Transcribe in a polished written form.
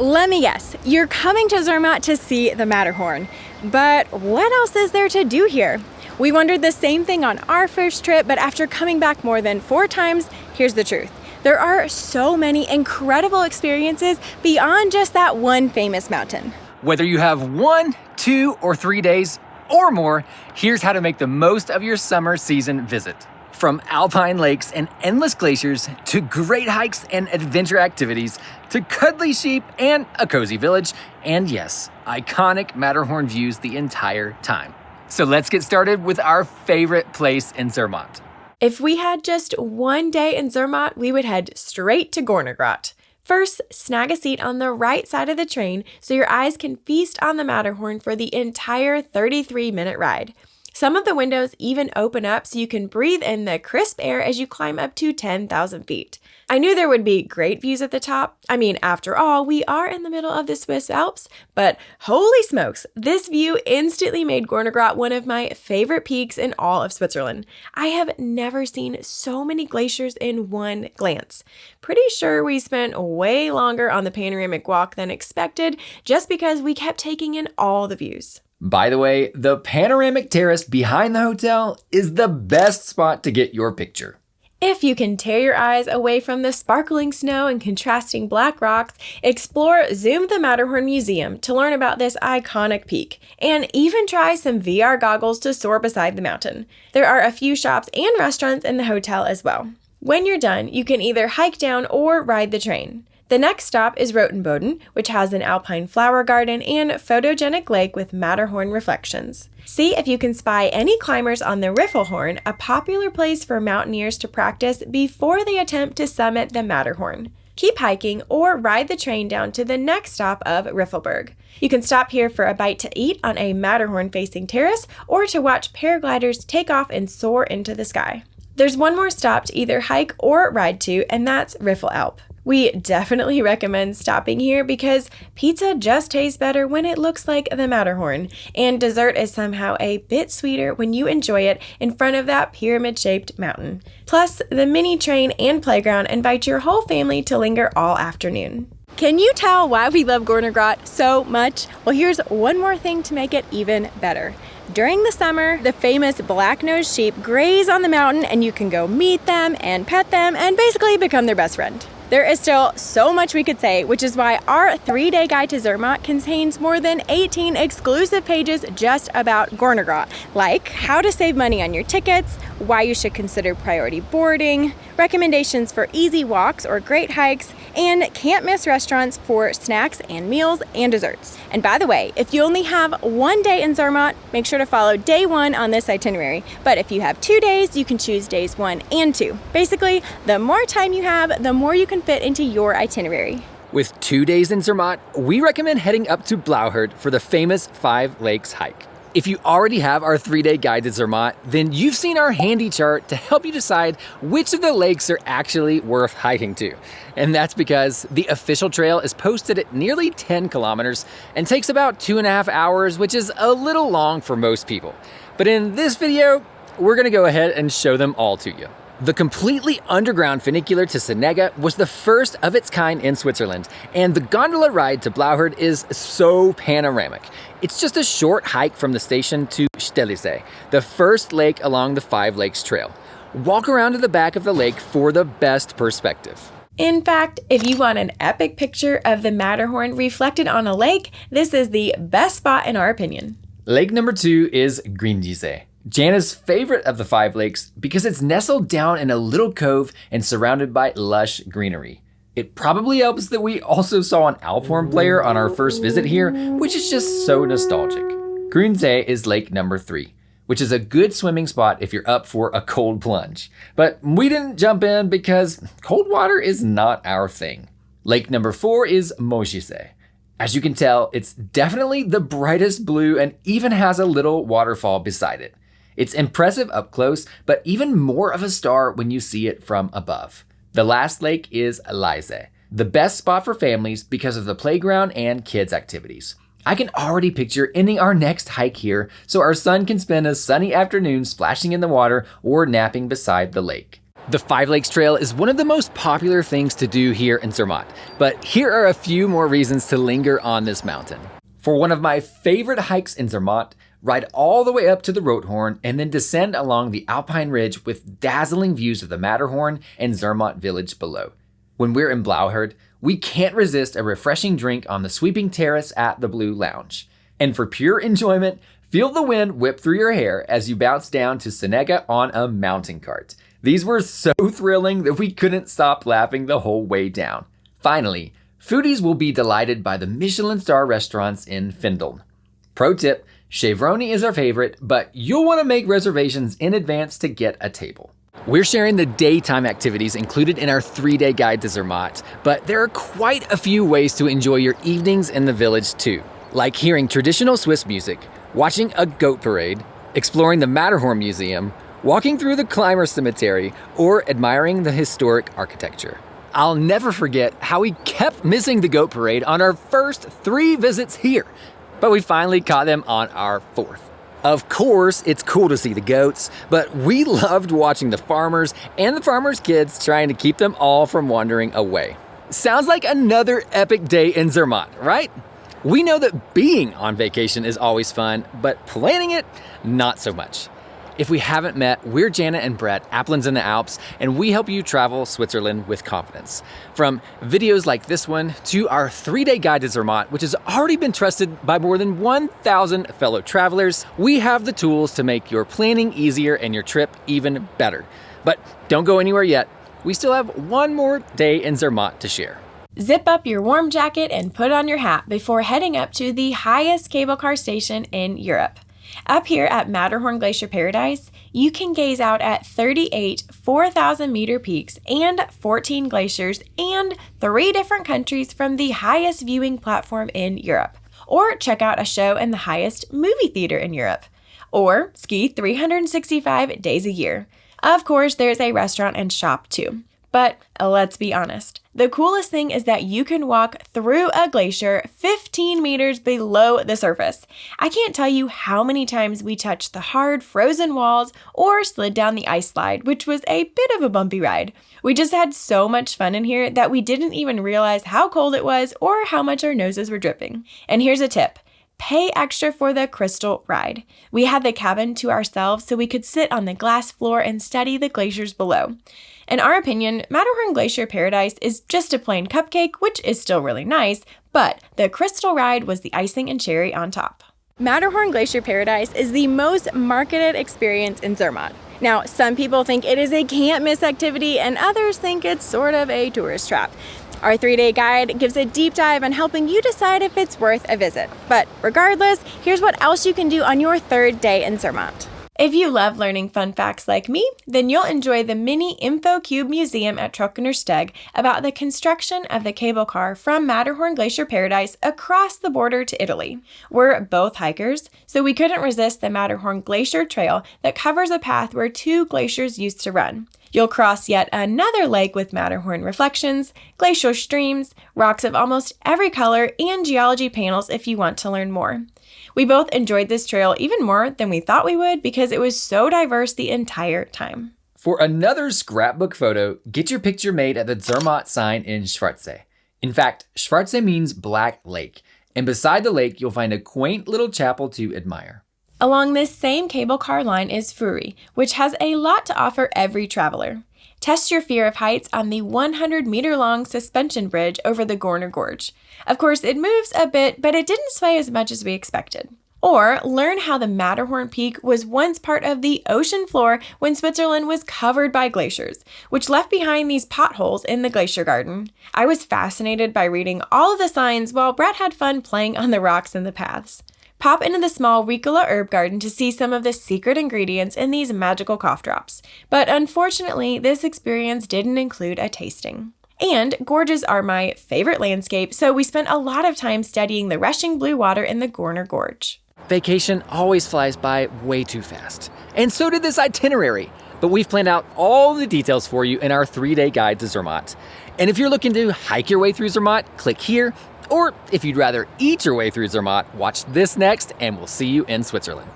Let me guess, you're coming to Zermatt to see the Matterhorn. But what else is there to do here? We wondered the same thing on our first trip, but after coming back more than 4 times, here's the truth. There are so many incredible experiences beyond just that one famous mountain. Whether you have 1, 2, or 3 days or more, here's how to make the most of your summer season visit. From alpine lakes and endless glaciers, to great hikes and adventure activities, to cuddly sheep and a cozy village, and yes, iconic Matterhorn views the entire time. So let's get started with our favorite place in Zermatt. If we had just one day in Zermatt, we would head straight to Gornergrat. First, snag a seat on the right side of the train so your eyes can feast on the Matterhorn for the entire 33-minute ride. Some of the windows even open up so you can breathe in the crisp air as you climb up to 10,000 feet. I knew there would be great views at the top. I mean, after all, we are in the middle of the Swiss Alps, but holy smokes, this view instantly made Gornergrat one of my favorite peaks in all of Switzerland. I have never seen so many glaciers in one glance. Pretty sure we spent way longer on the panoramic walk than expected just because we kept taking in all the views. By the way, the panoramic terrace behind the hotel is the best spot to get your picture. If you can tear your eyes away from the sparkling snow and contrasting black rocks, explore Zoom the Matterhorn Museum to learn about this iconic peak, and even try some VR goggles to soar beside the mountain. There are a few shops and restaurants in the hotel as well. When you're done, you can either hike down or ride the train. The next stop is Rotenboden, which has an alpine flower garden and photogenic lake with Matterhorn reflections. See if you can spy any climbers on the Riffelhorn, a popular place for mountaineers to practice before they attempt to summit the Matterhorn. Keep hiking or ride the train down to the next stop of Riffelberg. You can stop here for a bite to eat on a Matterhorn-facing terrace or to watch paragliders take off and soar into the sky. There's one more stop to either hike or ride to, and that's Riffelalp. We definitely recommend stopping here because pizza just tastes better when it looks like the Matterhorn, and dessert is somehow a bit sweeter when you enjoy it in front of that pyramid-shaped mountain. Plus, the mini train and playground invite your whole family to linger all afternoon. Can you tell why we love Gornergrat so much? Well, here's one more thing to make it even better. During the summer, the famous blacknose sheep graze on the mountain, and you can go meet them and pet them and basically become their best friend. There is still so much we could say, which is why our 3-day guide to Zermatt contains more than 18 exclusive pages just about Gornergrat, like how to save money on your tickets, why you should consider priority boarding, recommendations for easy walks or great hikes, and can't miss restaurants for snacks and meals and desserts. And by the way, if you only have 1 day in Zermatt, make sure to follow day 1 on this itinerary. But if you have 2 days, you can choose days 1 and 2. Basically, the more time you have, the more you can fit into your itinerary. With 2 days in Zermatt, we recommend heading up to Blauherd for the famous 5 Lakes hike. If you already have our 3-day guide to Zermatt, then you've seen our handy chart to help you decide which of the lakes are actually worth hiking to. And that's because the official trail is posted at nearly 10 kilometers and takes about 2.5 hours, which is a little long for most people. But in this video, we're gonna go ahead and show them all to you. The completely underground funicular to Senega was the first of its kind in Switzerland, and the gondola ride to Blauherd is so panoramic. It's just a short hike from the station to Stellisee, the first lake along the 5 Lakes Trail. Walk around to the back of the lake for the best perspective. In fact, if you want an epic picture of the Matterhorn reflected on a lake, this is the best spot in our opinion. Lake number 2 is Grindisee. Jana's favorite of the 5 lakes because it's nestled down in a little cove and surrounded by lush greenery. It probably helps that we also saw an Alphorn player on our first visit here, which is just so nostalgic. Gründsee is lake number 3, which is a good swimming spot if you're up for a cold plunge. But we didn't jump in because cold water is not our thing. Lake number 4 is Mojisee. As you can tell, it's definitely the brightest blue and even has a little waterfall beside it. It's impressive up close, but even more of a star when you see it from above. The last lake is Leise, the best spot for families because of the playground and kids' activities. I can already picture ending our next hike here so our son can spend a sunny afternoon splashing in the water or napping beside the lake. The Five Lakes Trail is one of the most popular things to do here in Zermatt, but here are a few more reasons to linger on this mountain. For one of my favorite hikes in Zermatt, ride all the way up to the Rothorn and then descend along the Alpine ridge with dazzling views of the Matterhorn and Zermatt village below. When we're in Blauherd, we can't resist a refreshing drink on the sweeping terrace at the Blue Lounge. And for pure enjoyment, feel the wind whip through your hair as you bounce down to Senega on a mountain cart. These were so thrilling that we couldn't stop laughing the whole way down. Finally, foodies will be delighted by the Michelin star restaurants in Findel. Pro tip, Chevroni is our favorite, but you'll want to make reservations in advance to get a table. We're sharing the daytime activities included in our 3-day guide to Zermatt, but there are quite a few ways to enjoy your evenings in the village too, like hearing traditional Swiss music, watching a goat parade, exploring the Matterhorn Museum, walking through the Climber Cemetery, or admiring the historic architecture. I'll never forget how we kept missing the goat parade on our first 3 visits here, but we finally caught them on our 4th. Of course, it's cool to see the goats, but we loved watching the farmers and the farmers' kids trying to keep them all from wandering away. Sounds like another epic day in Zermatt, right? We know that being on vacation is always fun, but planning it, not so much. If we haven't met, we're Janet and Brett, Aplins in the Alps, and we help you travel Switzerland with confidence. From videos like this one to our 3-day guide to Zermatt, which has already been trusted by more than 1,000 fellow travelers, we have the tools to make your planning easier and your trip even better. But don't go anywhere yet. We still have one more day in Zermatt to share. Zip up your warm jacket and put on your hat before heading up to the highest cable car station in Europe. Up here at Matterhorn Glacier Paradise, you can gaze out at 38 4,000-meter peaks and 14 glaciers and 3 different countries from the highest viewing platform in Europe. Or check out a show in the highest movie theater in Europe. Or ski 365 days a year. Of course, there's a restaurant and shop too. But let's be honest, the coolest thing is that you can walk through a glacier 15 meters below the surface. I can't tell you how many times we touched the hard frozen walls or slid down the ice slide, which was a bit of a bumpy ride. We just had so much fun in here that we didn't even realize how cold it was or how much our noses were dripping. And here's a tip. Pay extra for the crystal ride. We had the cabin to ourselves so we could sit on the glass floor and study the glaciers below. In our opinion, Matterhorn Glacier Paradise is just a plain cupcake, which is still really nice, but the crystal ride was the icing and cherry on top. Matterhorn Glacier Paradise is the most marketed experience in Zermatt. Now, some people think it is a can't-miss activity, and others think it's sort of a tourist trap. Our 3-day guide gives a deep dive on helping you decide if it's worth a visit. But regardless, here's what else you can do on your 3rd day in Zermatt. If you love learning fun facts like me, then you'll enjoy the mini Info Cube Museum at Trockener Steg about the construction of the cable car from Matterhorn Glacier Paradise across the border to Italy. We're both hikers, so we couldn't resist the Matterhorn Glacier Trail that covers a path where 2 glaciers used to run. You'll cross yet another lake with Matterhorn reflections, glacial streams, rocks of almost every color, and geology panels if you want to learn more. We both enjoyed this trail even more than we thought we would because it was so diverse the entire time. For another scrapbook photo, get your picture made at the Zermatt sign in Schwarze. In fact, Schwarze means Black Lake, and beside the lake you'll find a quaint little chapel to admire. Along this same cable car line is Furi, which has a lot to offer every traveler. Test your fear of heights on the 100-meter-long suspension bridge over the Gorner Gorge. Of course, it moves a bit, but it didn't sway as much as we expected. Or learn how the Matterhorn Peak was once part of the ocean floor when Switzerland was covered by glaciers, which left behind these potholes in the glacier garden. I was fascinated by reading all of the signs while Brett had fun playing on the rocks and the paths. Pop into the small Ricola herb garden to see some of the secret ingredients in these magical cough drops. But unfortunately, this experience didn't include a tasting. And gorges are my favorite landscape, so we spent a lot of time studying the rushing blue water in the Gorner Gorge. Vacation always flies by way too fast. And so did this itinerary. But we've planned out all the details for you in our 3-day guide to Zermatt. And if you're looking to hike your way through Zermatt, click here. Or if you'd rather eat your way through Zermatt, watch this next, and we'll see you in Switzerland.